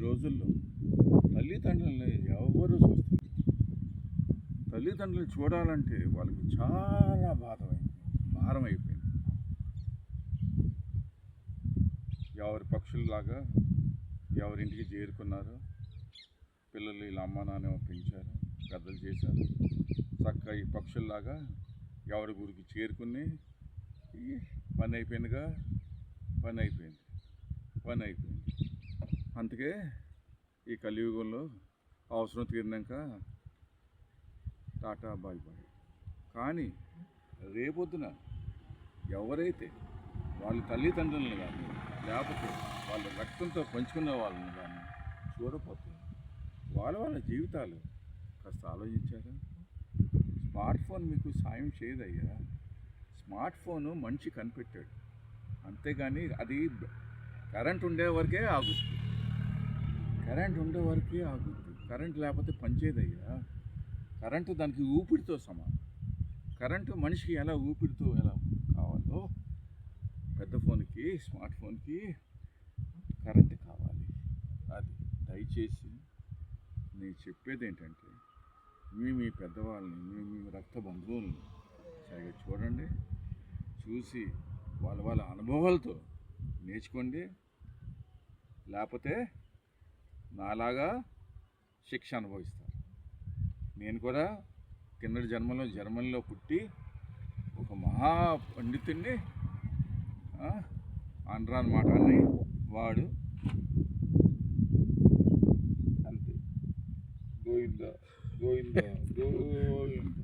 రోజుల్లో తల్లిదండ్రులని ఎవరు చూస్తారు? తల్లిదండ్రులు చూడాలంటే వాళ్ళకి చాలా భారం అయిపోయింది. ఎవరి పక్షుల్లాగా ఎవరింటికి చేరుకున్నారు. పిల్లలు ఇలా అమ్మ నాన్న పెంచారు, పెద్దలు చేశారు. చక్కగా ఈ పక్షుల్లాగా ఎవరి గురికి చేరుకుని పని అయిపోయింది. అందుకే ఈ కలియుగంలో అవసరం తీరినాక టాటా బాయ్ బాయ్. కానీ రేపొద్దున ఎవరైతే వాళ్ళ తల్లిదండ్రులను కానీ లేకపోతే వాళ్ళ రక్తంతో పంచుకున్న వాళ్ళని కానీ చూడకపోతే వాళ్ళ జీవితాలు కాస్త ఆలోచించారా? స్మార్ట్ ఫోన్ మీకు సాయం చేయదయ్యా. స్మార్ట్ ఫోను మనిషి కనిపెట్టాడు, అంతేగాని అది కరెంట్ ఉండే వరకే ఆగుద్ది. కరెంట్ లేకపోతే పనిచేయదయ్యా. కరెంటు దానికి ఊపిరితో సమానం. కరెంటు మనిషికి ఎలా ఊపిరితో ఎలా కావాలో పెద్ద ఫోన్కి, స్మార్ట్ ఫోన్కి కరెంటు కావాలి. అది దయచేసి నేను చెప్పేది ఏంటంటే, మీ పెద్దవాళ్ళని, మీ రక్త బంధువుల్ని సరిగా చూడండి. చూసి వాళ్ళ అనుభవాలతో నేర్చుకోండి. లేకపోతే నాలాగా శిక్ష అనుభవిస్తారు. నేను కూడా కిందటి జన్మలో జర్మనీలో పుట్టి ఒక మహా పండితుడిని, అనరాని మాటని వాడు అంతే. గోవిందా గోవిందా గోవిందా.